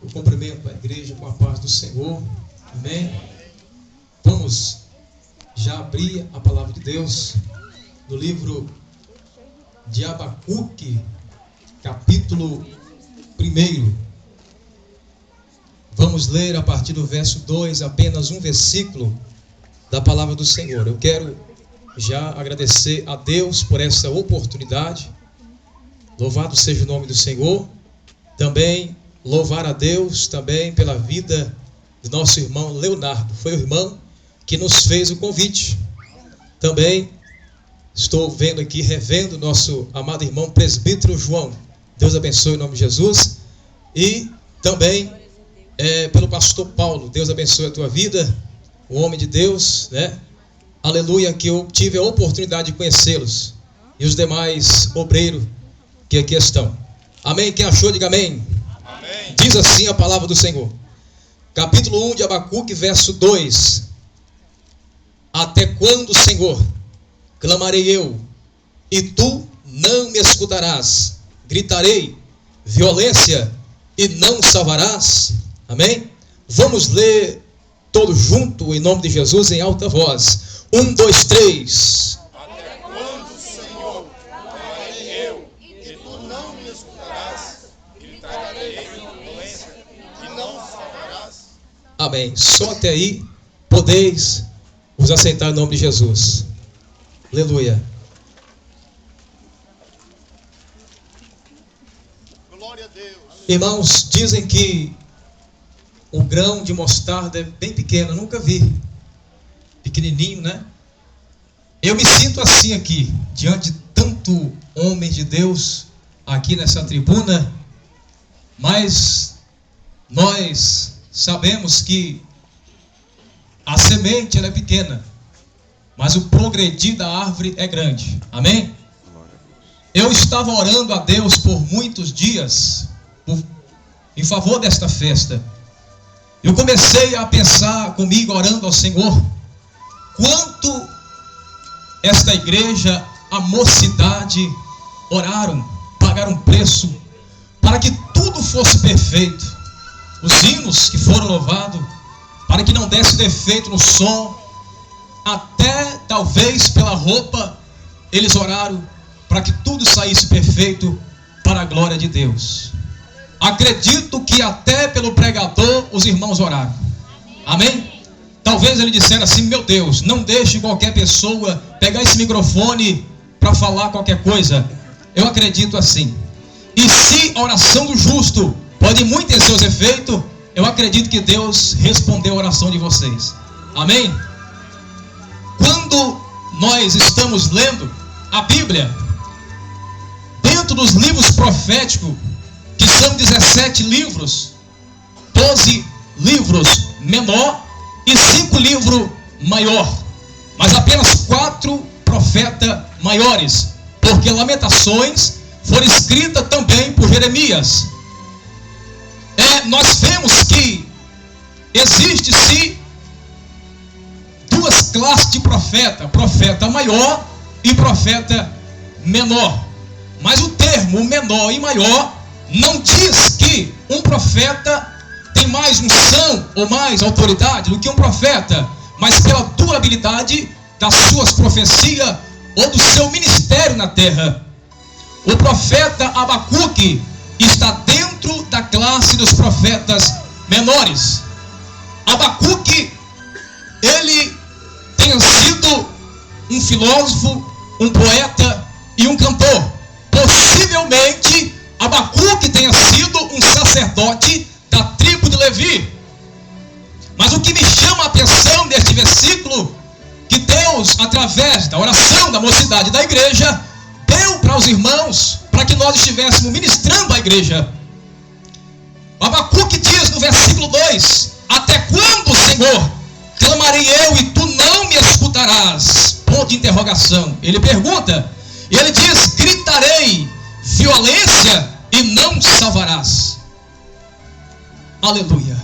Eu cumprimento a igreja com a paz do Senhor. Amém? Vamos já abrir a palavra de Deus no livro de Abacuque, capítulo 1. Vamos ler a partir do verso 2, apenas um versículo da palavra do Senhor. Eu quero já agradecer a Deus por essa oportunidade. Louvado seja o nome do Senhor. Também louvar a Deus também pela vida do nosso irmão Leonardo. Foi o irmão que nos fez o convite. Também estou vendo aqui, revendo nosso amado irmão presbítero João. Deus abençoe em nome de Jesus. E também pelo pastor Paulo. Deus abençoe a tua vida, o homem de Deus, né? Aleluia, que eu tive a oportunidade de conhecê-los. E os demais obreiros que aqui estão. Amém? Quem achou, diga amém. Amém. Diz assim a palavra do Senhor. Capítulo 1 de Abacuque, verso 2. Até quando, Senhor, clamarei eu, e tu não me escutarás? Gritarei violência e não salvarás? Amém? Vamos ler todos juntos em nome de Jesus em alta voz. 1, 2, 3. Até quando, Senhor, clamarei eu, e tu não me escutarás? Gritarei violência e não salvarás? Amém. Só até aí podeis vos aceitar em nome de Jesus. Aleluia. Glória a Deus. Irmãos, dizem que o grão de mostarda é bem pequeno. Eu nunca vi. Pequenininho, né? Eu me sinto assim aqui, diante de tanto homem de Deus aqui nessa tribuna, mas nós sabemos que a semente ela é pequena, mas o progredir da árvore é grande. Amém? Eu estava orando a Deus por muitos dias em favor desta festa. Eu comecei a pensar comigo, orando ao Senhor, quanto esta igreja, a mocidade, oraram, pagaram preço, para que tudo fosse perfeito. Os hinos que foram louvados, para que não desse defeito no som, até talvez pela roupa, eles oraram para que tudo saísse perfeito para a glória de Deus. Acredito que até pelo pregador os irmãos oraram. Amém? Talvez ele dissesse assim: meu Deus, não deixe qualquer pessoa pegar esse microfone para falar qualquer coisa. Eu acredito assim. E se a oração do justo pode muito ter seus efeitos, eu acredito que Deus respondeu a oração de vocês. Amém? Quando nós estamos lendo a Bíblia, dentro dos livros proféticos, que são 17 livros, 12 livros menor e 5 livros maior, mas apenas 4 profetas maiores, porque Lamentações foram escritas também por Jeremias. Nós vemos que existe sim duas classes de profeta: profeta maior e profeta menor. Mas o termo menor e maior não diz que um profeta tem mais unção ou mais autoridade do que um profeta, mas pela durabilidade das suas profecias ou do seu ministério na terra. O profeta Abacuque está dentro da classe dos profetas menores. Abacuque, ele tem sido um filósofo, um poeta e um cantor. Possivelmente Abacuque tenha sido um sacerdote da tribo de Levi. Mas o que me chama a atenção neste versículo, que Deus, através da oração da mocidade da igreja, deu para os irmãos, para que nós estivéssemos ministrando a igreja. Abacuque diz no versículo 2: até quando, Senhor, clamarei eu e tu não me escutarás? Ponto de interrogação. Ele pergunta, e ele diz: gritarei violência e não salvarás. Aleluia.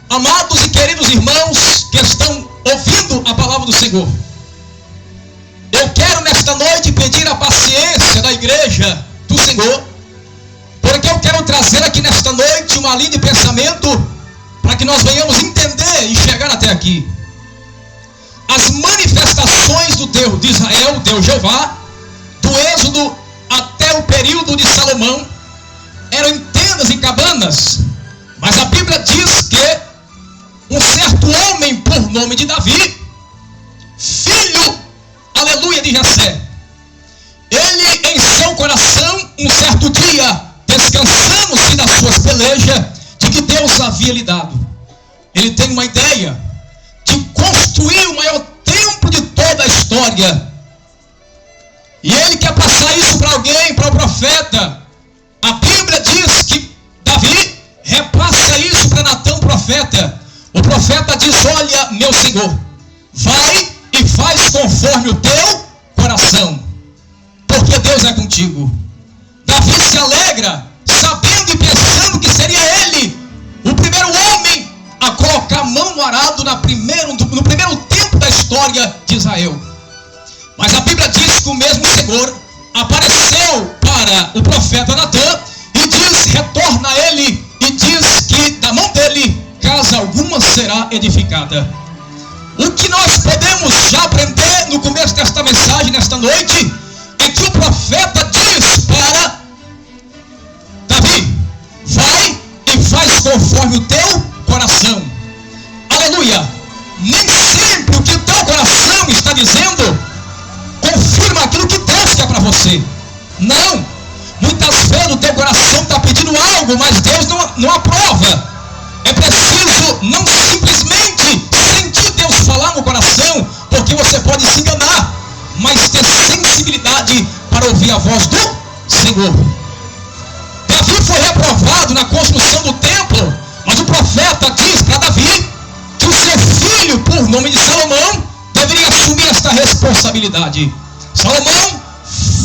Amados e queridos irmãos que estão ouvindo a palavra do Senhor, eu quero nesta noite pedir a paciência da igreja do Senhor, porque eu quero trazer aqui nesta noite existe uma linha de pensamento para que nós venhamos entender e chegar até aqui. As manifestações do Deus de Israel, Deus Jeová, do Êxodo até o período de Salomão, eram em tendas e cabanas. Mas a Bíblia diz que um certo homem por nome de Davi, filho, aleluia, de Jessé, ele em seu coração, um certo dia, descansando-se das suas pelejas, de que Deus havia lhe dado, ele tem uma ideia de construir o maior templo de toda a história. E ele quer passar isso para alguém, para o profeta. A Bíblia diz que Davi repassa isso para Natã, profeta. O profeta diz: olha, meu Senhor, vai e faz conforme o teu coração, porque Deus é contigo. Davi se alegra, sabendo e pensando que seria ele o primeiro homem a colocar a mão no arado no primeiro tempo da história de Israel. Mas a Bíblia diz que o mesmo Senhor apareceu para o profeta Natã e diz: retorna a ele, e diz que da mão dele casa alguma será edificada. O que nós podemos já aprender no começo desta mensagem, nesta noite, é que o profeta diz para Davi: vai e faz conforme o teu coração. Aleluia. Nem sempre o que o teu coração está dizendo confirma aquilo que Deus quer para você. Não. Muitas vezes o teu coração está pedindo algo, mas Deus não aprova. É preciso não simplesmente sentir Deus falar no coração, porque você pode se enganar, mas ter sensibilidade para ouvir a voz do Senhor. Davi foi reprovado na construção do templo, mas o profeta diz para Davi que o seu filho, por nome de Salomão, deveria assumir esta responsabilidade. Salomão,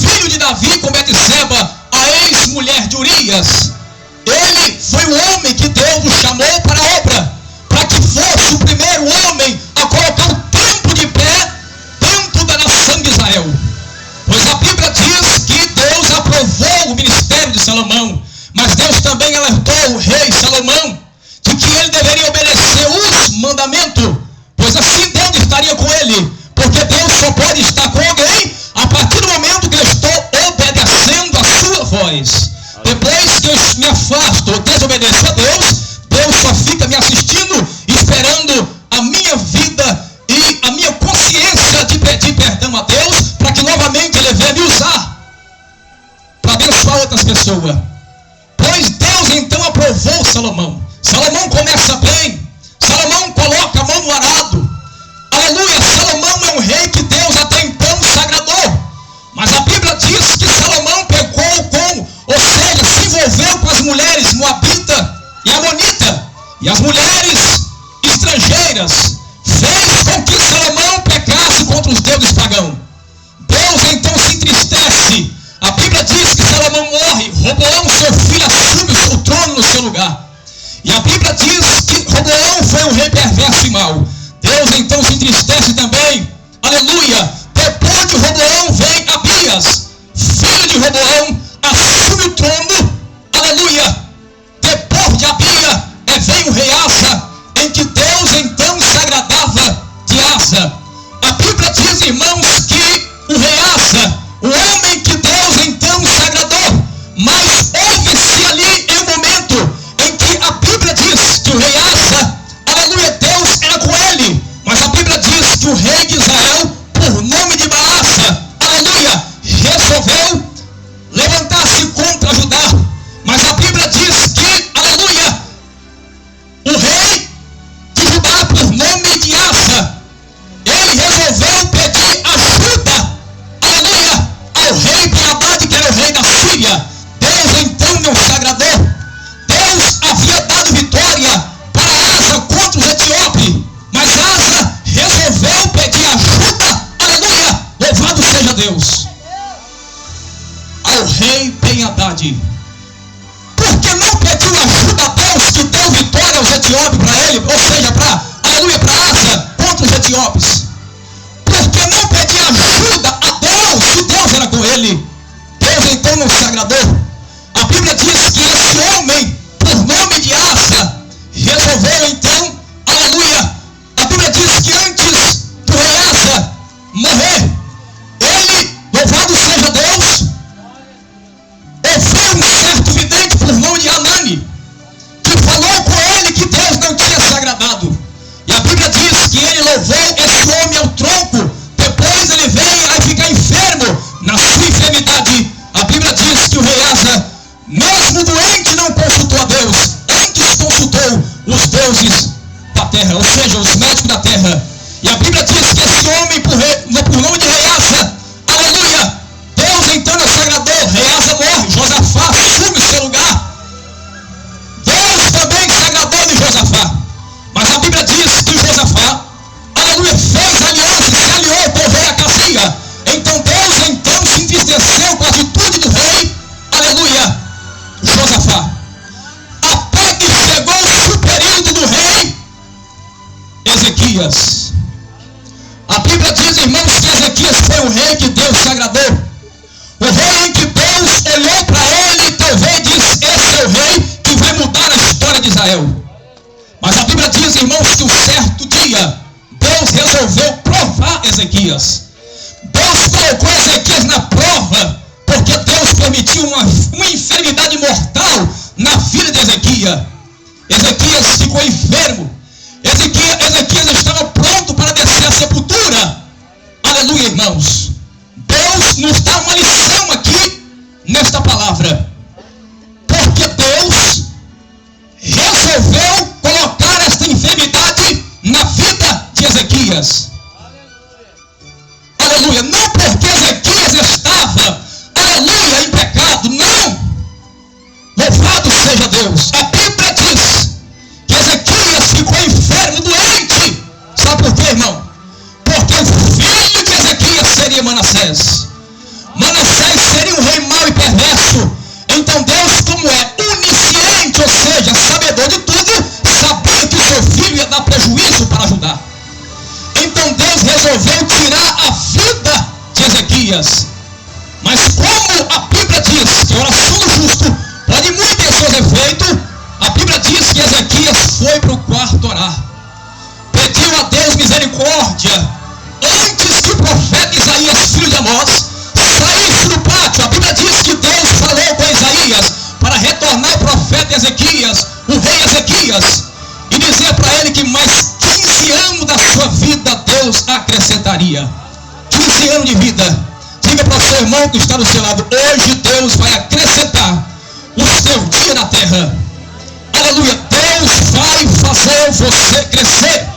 filho de Davi com Betseba, a ex-mulher de Urias, ele foi o homem que Deus o chamou para a obra, para que fosse o primeiro homem a colocar o templo de pé dentro da nação de Israel. Pois a Bíblia diz que Deus aprovou o ministério de Salomão, mas Deus também alertou o rei Salomão de que ele deveria obedecer os mandamentos, pois assim Deus estaria com ele, porque Deus só pode estar com alguém a partir do momento que eu estou obedecendo a sua voz. Depois que eu me afasto ou desobedeço a Deus, Deus só fica me assistindo, esperando a minha vida e a minha consciência de pedir perdão a Deus, para que novamente Ele venha me usar para abençoar outras pessoas. Pois Deus então aprovou Salomão. Salomão começa bem. Salomão coloca a mão no arado. Aleluia. Salomão é um rei que Deus até então sagradou. Mas a Bíblia diz que Salomão pecou ou seja, se envolveu com as mulheres moabita e amonita, e as mulheres estrangeiras, fez com que Salomão pecasse contra os deuses pagãos. Deus então se entristece. A Bíblia diz que Salomão morre, Roboão, seu filho, assume o trono no seu lugar. E a Bíblia diz que Roboão foi um rei perverso e mau. Deus então se entristece também. Aleluia. Depois de Roboão vem Abias, filho de Roboão, assume o trono. Aleluia. Depois de Abias vem o rei Asa, em que Deus então se agradava de Asa. A Bíblia diz, irmãos, que o rei Asa, o homem que Deus então se agradou, mas houve-se ali em um momento em que a Bíblia diz que o rei Asa, aleluia, Deus era com ele, mas a Bíblia diz que o rei de Israel, por nome de Baasa, aleluia, resolveu levantar-se contra Judá. Mas a Bíblia diz terra, ou seja, os médicos da terra. E a Bíblia diz que esse homem, por nome de rei Asa, aleluia, Deus então não se agradou, rei Asa morre, Josafá assume o seu lugar. Deus também se agradou de Josafá. Mas a Bíblia diz que Josafá, aleluia, fez aliança, se aliou com o rei Acazia. Então Deus então se entristeceu com a atitude do rei, aleluia, Josafá. Até que chegou o período do rei Ezequias. A Bíblia diz, irmãos, que Ezequias foi um rei que Deus se agradou. O rei em que Deus olhou para ele e talvez disse: esse é o rei que vai mudar a história de Israel. Mas a Bíblia diz, irmãos, que um certo dia Deus resolveu provar Ezequias. Deus colocou Ezequias na prova, porque Deus permitiu uma enfermidade mortal na vida de Ezequias. Ezequias ficou enfermo. Ezequias estava pronto para descer à sepultura. Aleluia, irmãos. Deus nos dá uma lição aqui nesta palavra. Porque Deus resolveu colocar esta enfermidade na vida de Ezequias. Aleluia. Não porque Ezequias estava, aleluia, em pecado. Não. Louvado seja Deus. A Bíblia diz que Ezequias ficou enfermo, doente. Sabe por quê, irmão? Porque o filho de Ezequias seria Manassés. Manassés seria um rei mau e perverso. Então Deus, como é onisciente, ou seja, sabedor de tudo, sabia que o seu filho ia dar prejuízo para ajudar. Então Deus resolveu tirar a vida de Ezequias. Mas como a Bíblia diz que a oração do justo pode muito ter seus efeitos, a Bíblia diz que Ezequias foi para o quarto orar. Pediu a Deus misericórdia. Antes que o profeta Isaías, filho de Amós, saísse do pátio, a Bíblia diz que Deus falou com Isaías para retornar o profeta Ezequias, o rei Ezequias, e dizer para ele que mais 15 anos da sua vida Deus acrescentaria. 15 anos de vida. Diga para o seu irmão que está do seu lado: hoje Deus vai acrescentar o seu dia na terra. Aleluia. Deus vai fazer você crescer.